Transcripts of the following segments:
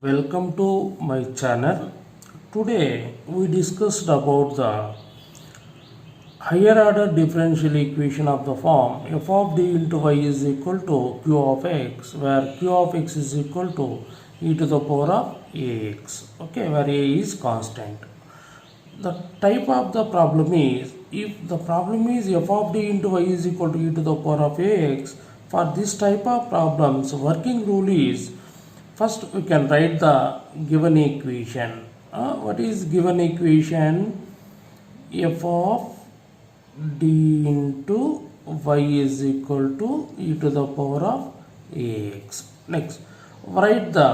Welcome to my channel. Today we discussed about the higher order differential equation of the form f of d into y is equal to q of x, where q of x is equal to e to the power of ax, okay, where a is constant. The type of the problem is, if the problem is f of d into y is equal to e to the power of ax, for this type of problems working rule is, first we can write the given equation. What is given equation? F of d into y is equal to e to the power of ax. Next, write the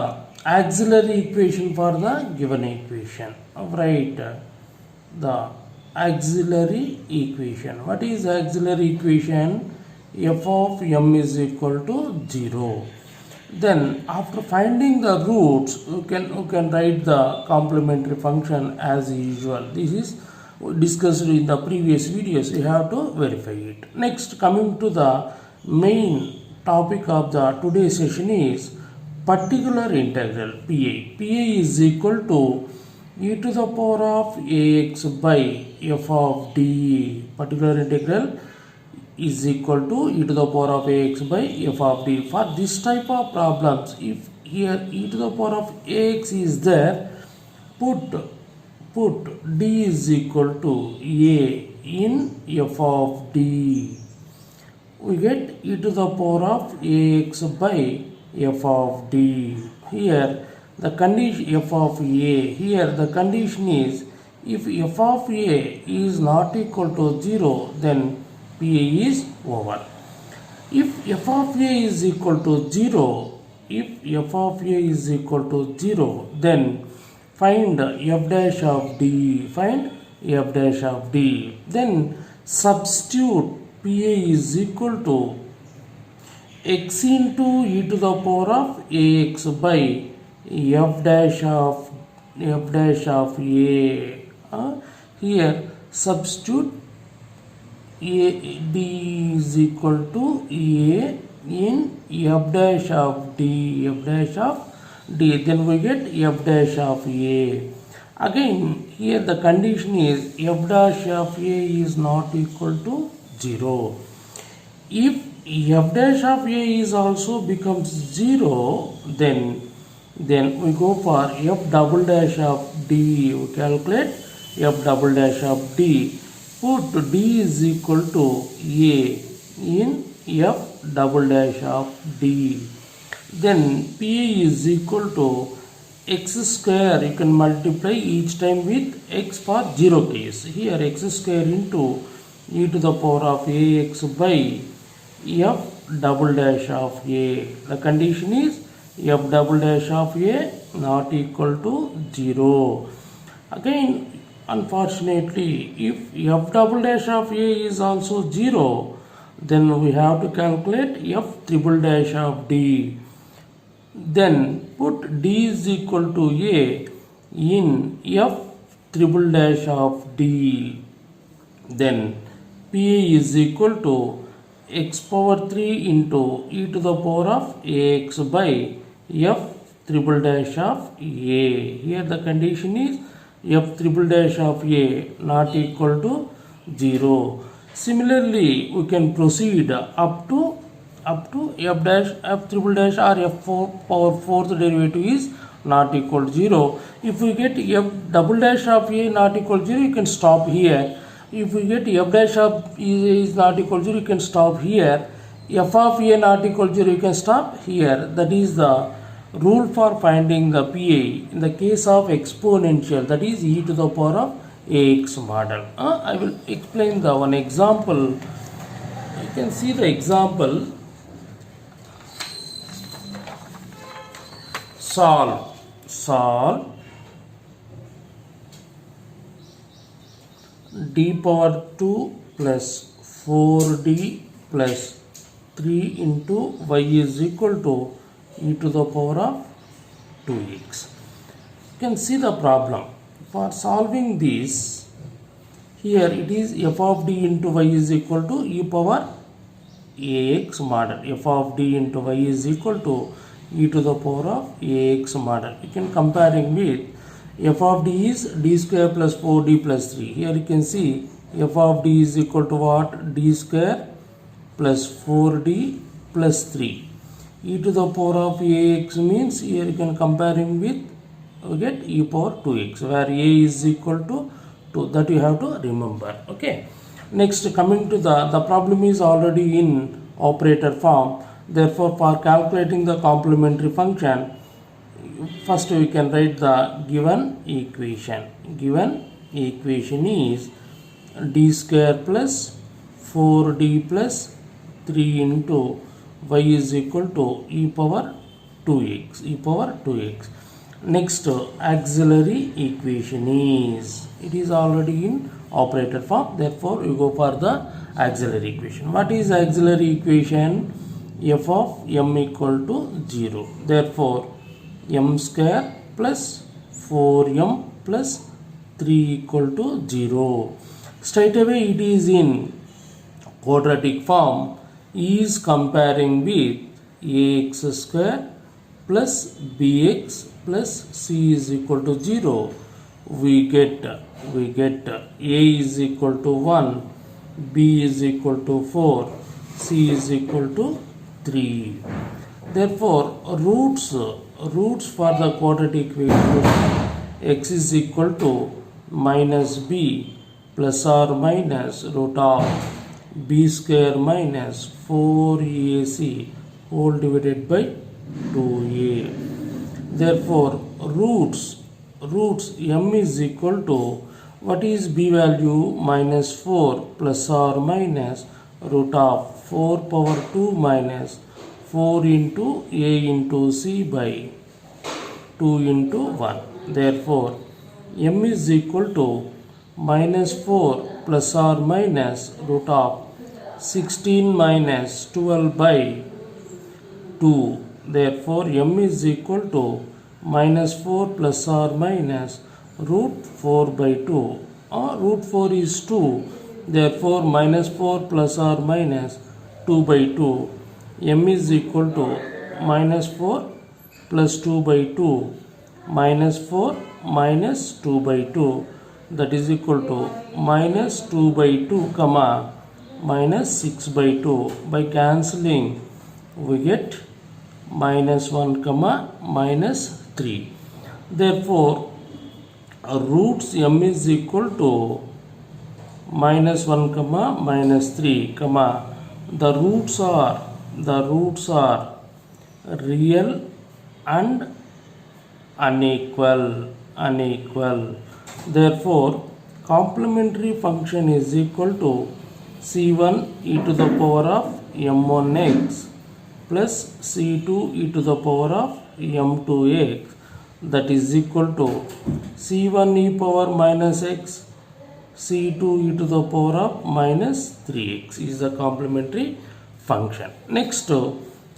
auxiliary equation for the given equation. Write the auxiliary equation. What is auxiliary equation? F of m is equal to 0. Then after finding the roots, you can write the complementary function as usual. This is discussed in the previous videos. You have to verify it. Next, coming to the main topic of the today's session is particular integral PA. PA is equal to e to the power of ax by f of d. Particular integral is equal to e to the power of ax by f of d. For this type of problems, if here e to the power of ax is there, put d is equal to a in f of d. We get e to the power of ax by f of d. Here the condition f of a, here the condition is, if f of a is not equal to 0, then PA is over. If f of a is equal to 0, then find f dash of d, then substitute PA is equal to x into e to the power of ax by f dash of a. Here substitute d is equal to a in f dash of d, then we get f dash of a. Again here the condition is f dash of a is not equal to 0. If f dash of a is also becomes 0, then we go for f double dash of d. We calculate f double dash of d. Put d is equal to a in f double dash of d. Then PA is equal to x square. You can multiply each time with x for 0 case. Here x square into e to the power of ax by f double dash of a. The condition is f double dash of a not equal to 0. Again, unfortunately, if f double dash of a is also 0, then we have to calculate f triple dash of d. Then put d is equal to a in f triple dash of d. Then PA is equal to x power 3 into e to the power of ax by f triple dash of a. Here the condition is f triple dash of a not equal to 0. Similarly, we can proceed up to f triple dash or f power 4th derivative is not equal to 0. If we get f double dash of a not equal to 0, you can stop here. If we get f dash of a is not equal to 0, you can stop here. F of a not equal to 0, you can stop here. That is the rule for finding the PA in the case of exponential, that is e to the power of ax model. I will explain the one example. You can see the example. Solve d power 2 plus 4d plus 3 into y is equal to e to the power of 2x. You can see the problem. For solving this, here it is f of d into y is equal to e power ax model. F of d into y is equal to e to the power of ax model. You can comparing with f of d is d square plus 4d plus 3. Here you can see f of d is equal to what? D square plus 4d plus 3. E to the power of ax means here you can comparing with, we get e power 2x, where a is equal to 2. That you have to remember. Okay. Next, coming to the problem is already in operator form. Therefore, for calculating the complementary function, first we can write the given equation. Given equation is d square plus 4d plus 3 into y is equal to e power 2x. E power 2x. Next, auxiliary equation is, it is already in operator form. Therefore, we go for the auxiliary equation. What is auxiliary equation? F of m equal to 0. Therefore, m square plus 4m plus 3 equal to 0. Straight away it is in quadratic form. Is comparing with ax square plus bx plus c is equal to 0. We get a is equal to 1, b is equal to 4, c is equal to 3. Therefore, roots for the quadratic equation, x is equal to minus b plus or minus root of b square minus 4ac whole divided by 2a. Therefore, roots m is equal to, what is b value? Minus 4 plus or minus root of 4 power 2 minus 4 into a into c by 2 into 1. Therefore, m is equal to minus 4 plus or minus root of 16 minus 12 by 2. Therefore, m is equal to minus 4 plus or minus root 4 by 2. Root 4 is 2. Therefore, minus 4 plus or minus 2 by 2. M is equal to minus 4 plus 2 by 2 minus 4 minus 2 by 2. That is equal to minus 2 by 2 comma minus 6 by 2. By cancelling, we get minus 1 comma minus 3. Therefore, roots m is equal to minus 1 comma minus 3 comma the roots are real and unequal. Therefore, complementary function is equal to c1 e to the power of m1x plus c2 e to the power of m2x, that is equal to c1 e power minus x, c2 e to the power of minus 3x is the complementary function. Next,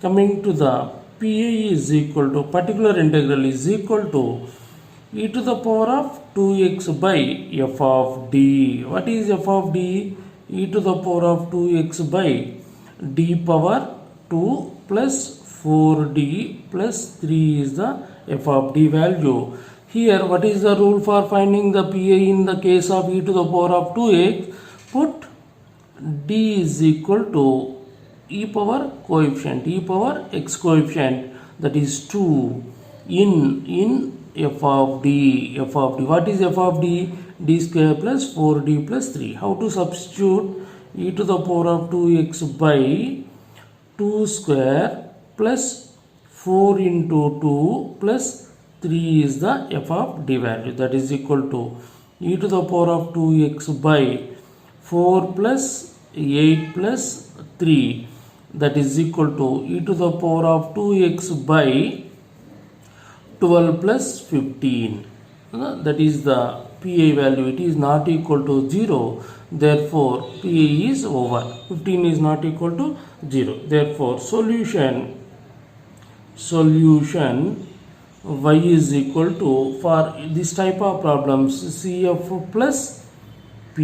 coming to the PA is equal to, particular integral is equal to e to the power of 2x by f of d. What is f of d? E to the power of 2x by d power 2 plus 4d plus 3 is the f of d value. Here, what is the rule for finding the PA in the case of e to the power of 2x? Put d is equal to e power coefficient, e power x coefficient, that is 2 in f of d. What is f of d? D square plus 4d plus 3. How to substitute? E to the power of 2x by 2 square plus 4 into 2 plus 3 is the f of d value, that is equal to e to the power of 2x by 4 plus 8 plus 3, that is equal to e to the power of 2x by 12 plus 15. That is the PA value. It is not equal to 0. Therefore, PA is over. 15 is not equal to 0. Therefore, solution y is equal to, for this type of problems, CF plus PA.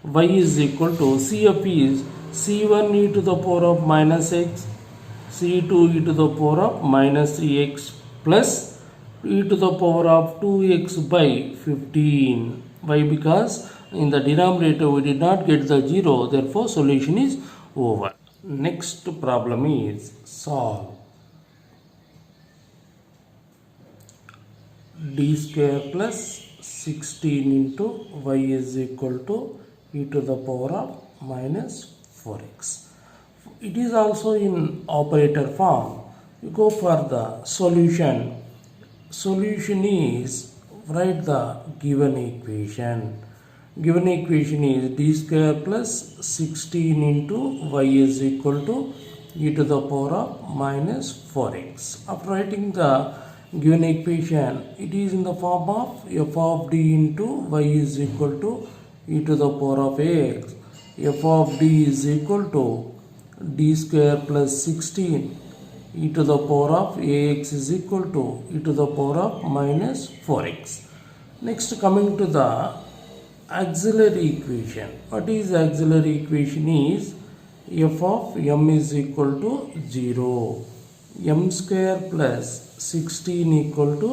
Y is equal to, CF is C1 e to the power of minus x, c2 e to the power of minus 3x plus e to the power of 2x by 15. Why? Because in the denominator we did not get the 0, therefore solution is over. Next problem is solve d square plus 16 into y is equal to e to the power of minus 4x. It is also in operator form. You go for the solution. Solution is write the given equation. Given equation is d square plus 16 into y is equal to e to the power of minus 4x. After writing the given equation, it is in the form of f of d into y is equal to e to the power of ax. F of d is equal to d square plus 16 e to the power of ax is equal to e to the power of minus 4x. Next, coming to the auxiliary equation. What is auxiliary equation is f of m is equal to 0. M square plus 16 equal to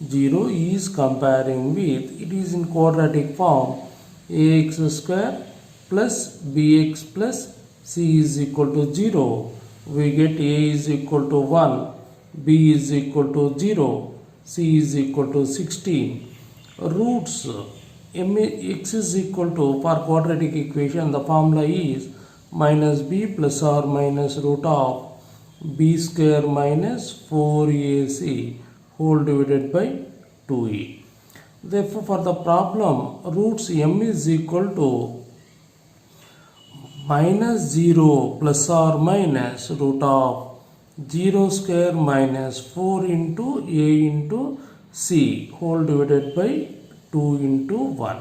0 is comparing with, it is in quadratic form, ax square plus bx plus c is equal to 0. We get a is equal to 1, b is equal to 0, c is equal to 16. Roots x is equal to, for quadratic equation the formula is minus b plus or minus root of b square minus 4ac whole divided by 2e. Therefore, for the problem, roots m is equal to minus 0 plus or minus root of 0 square minus 4 into a into c whole divided by 2 into 1.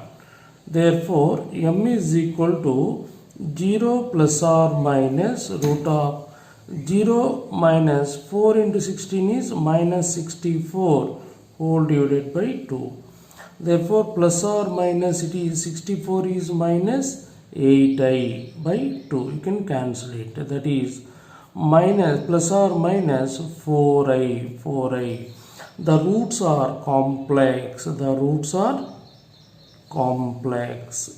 Therefore, m is equal to 0 plus or minus root of 0 minus 4 into 16 is minus 64 whole divided by 2. Therefore, plus or minus it is 64 is minus 8i by 2. You can cancel it. That is minus plus or minus 4i. The roots are complex. The roots are complex.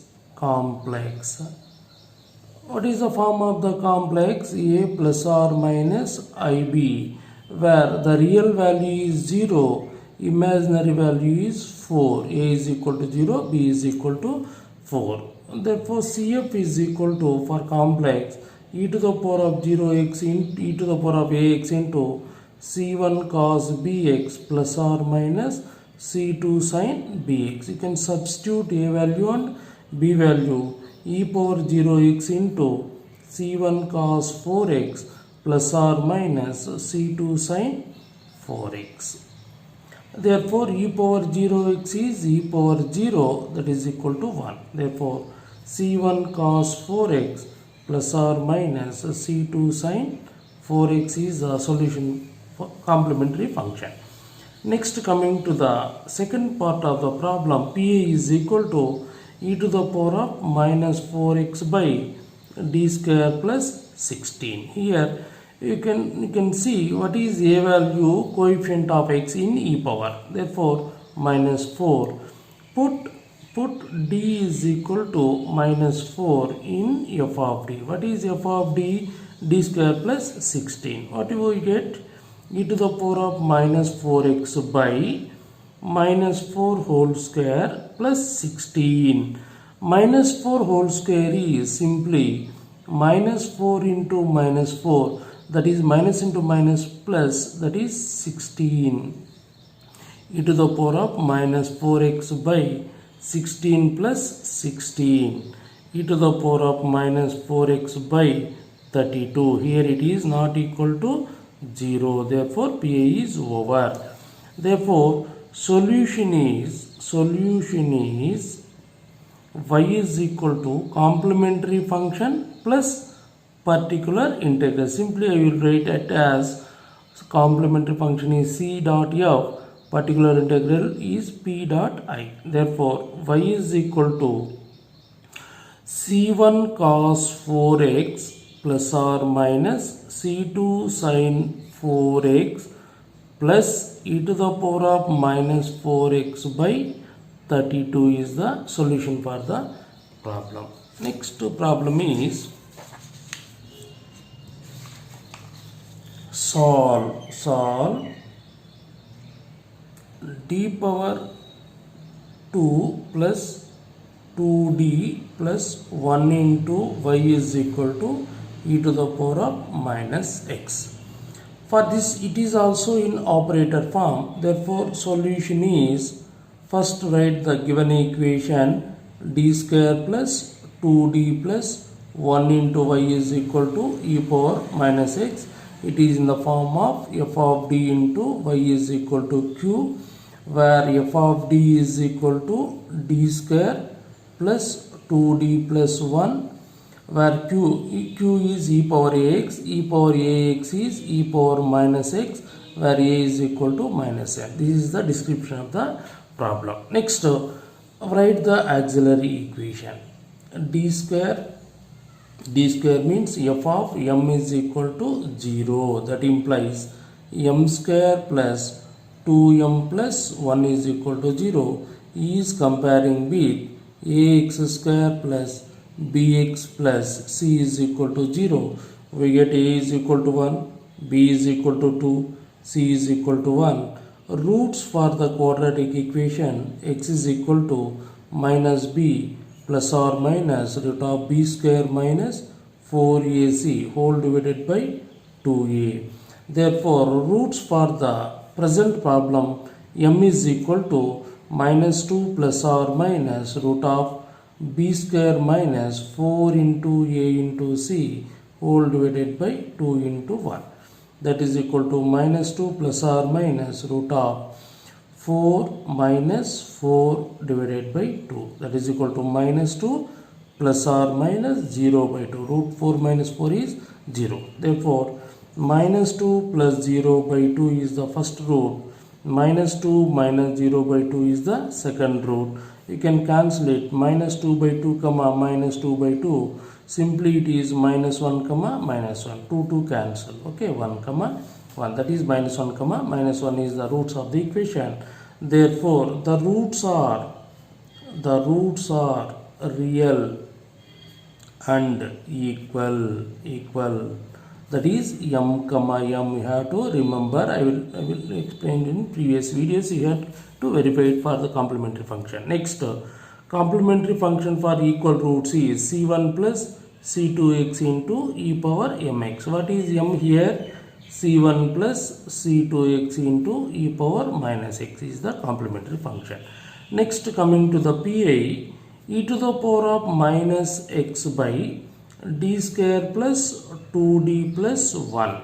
What is the form of the complex? A plus or minus ib, where the real value is 0, imaginary value is 4. A is equal to 0, b is equal to 4. Therefore, CF is equal to, for complex, e to the power of 0x into e to the power of ax into c1 cos bx plus or minus c2 sin bx. You can substitute a value and b value. E power 0x into c1 cos 4x plus or minus c2 sin 4x. Therefore, e power 0x is e power 0, that is equal to 1. Therefore, c1 cos 4x plus or minus c2 sin 4x is the solution for complementary function. Next, coming to the second part of the problem, PA is equal to e to the power of minus 4x by d square plus 16. Here you can see what is a value coefficient of x in e power. Therefore, minus 4. Put d is equal to minus 4 in f of d. What is f of d? D square plus 16. What do we get? E to the power of minus 4x by minus 4 whole square plus 16. Minus 4 whole square is simply minus 4 into minus 4, that is minus into minus plus, that is 16. E to the power of minus 4x by 16 plus 16. E to the power of minus 4x by 32. Here it is not equal to 0. Therefore, PA is over. Therefore, solution is y is equal to complementary function plus particular integral. Simply I will write it as complementary function is c dot f, particular integral is p dot I. Therefore, y is equal to c1 cos 4x plus or minus c2 sin 4x plus e to the power of minus 4x by 32 is the solution for the problem. Next problem is solve d power 2 plus 2d plus 1 into y is equal to e to the power of minus x. For this it is also in operator form, therefore solution is, first write the given equation d square plus 2d plus 1 into y is equal to e power minus x. It is in the form of f of d into y is equal to q, where f of d is equal to d square plus 2d plus 1, where q is e power ax is e power minus x, where a is equal to minus n. This is the description of the problem. Next, write the auxiliary equation. d square means f of m is equal to 0. That implies m square plus 2m plus 1 is equal to 0 is comparing with ax square plus bx plus c is equal to 0. We get a is equal to 1, b is equal to 2, c is equal to 1. Roots for the quadratic equation x is equal to minus b plus or minus root of b square minus 4ac whole divided by 2a. Therefore, roots for the present problem m is equal to minus 2 plus or minus root of b square minus 4 into a into c whole divided by 2 into 1. That is equal to minus 2 plus or minus root of 4 minus 4 divided by 2. That is equal to minus 2 plus or minus 0 by 2. Root 4 minus 4 is 0. Therefore, minus 2 plus 0 by 2 is the first root. Minus 2 minus 0 by 2 is the second root. You can cancel it. Minus 2 by 2 comma minus 2 by 2. Simply it is minus 1 comma minus 1. 2 cancel. Okay, 1 comma 1. That is minus 1 comma minus 1 is the roots of the equation. Therefore, the roots are real and equal. That is m comma m. You have to remember. I will explain in previous videos. You have to verify it for the complementary function. Next, complementary function for equal roots is c1 plus c2x into e power mx. What is m here? c1 plus c2x into e power minus x is the complementary function. Next, coming to the pi, e to the power of minus x by d square plus 2d plus 1.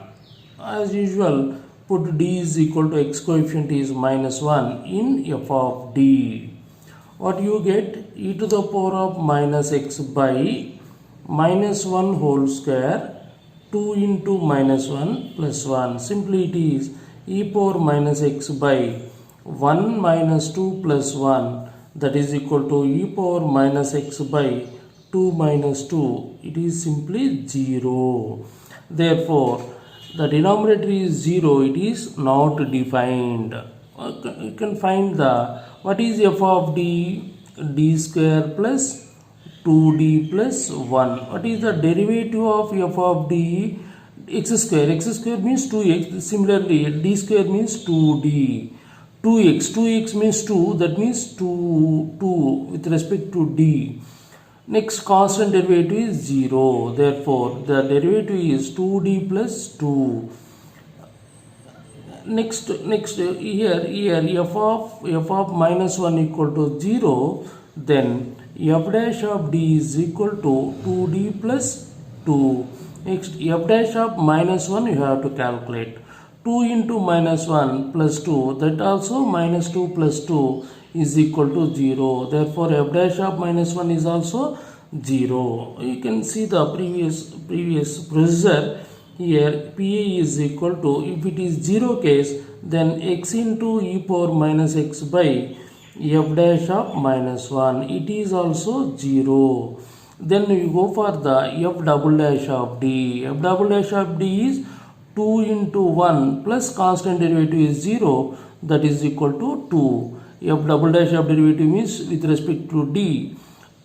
As usual, put d is equal to x coefficient is minus 1 in f of d. What you get? E to the power of minus x by minus 1 whole square 2 into minus 1 plus 1. Simply it is e power minus x by 1 minus 2 plus 1, that is equal to e power minus x by 2 minus 2. It is simply 0. Therefore, the denominator is 0. It is not defined. You can find the, what is f of d? D square plus 2d plus 1. What is the derivative of f of d? X square. X square means 2x. Similarly, d square means 2d. 2x means 2. That means 2 with respect to d. Next, constant derivative is 0. Therefore, the derivative is 2d plus 2. Next here f of minus 1 equal to 0, then f dash of d is equal to 2d plus 2. Next, f dash of minus 1 you have to calculate. 2 into minus 1 plus 2, that also minus 2 plus 2 is equal to 0. Therefore, f dash of minus 1 is also 0. You can see the previous procedure. Here pa is equal to, if it is 0 case, then x into e power minus x by f dash of minus 1. It is also 0. Then we go for the f double dash of d. F double dash of d is 2 into 1 plus constant derivative is 0, that is equal to 2. F double dash of derivative means with respect to d,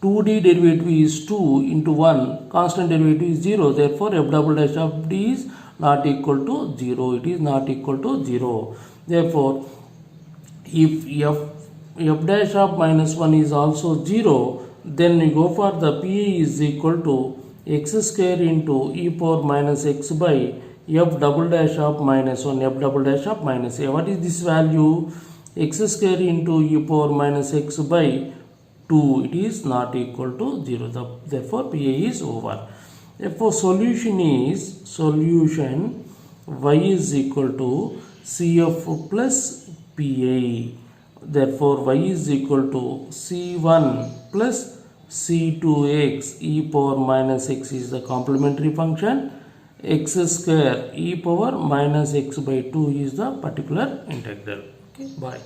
2d derivative is 2 into 1, constant derivative is 0, therefore f double dash of d is not equal to 0. It is not equal to 0. Therefore, if f dash of minus 1 is also 0, then we go for the PA is equal to x square into e power minus x by f double dash of minus 1, f double dash of minus a. What is this value? X square into e power minus x by 2. It is not equal to 0. Therefore, PA is over. Therefore, solution y is equal to CF plus PA. Therefore, y is equal to C1 plus C2x e power minus x is the complementary function. X square e power minus x by 2 is the particular integral. Okay, bye.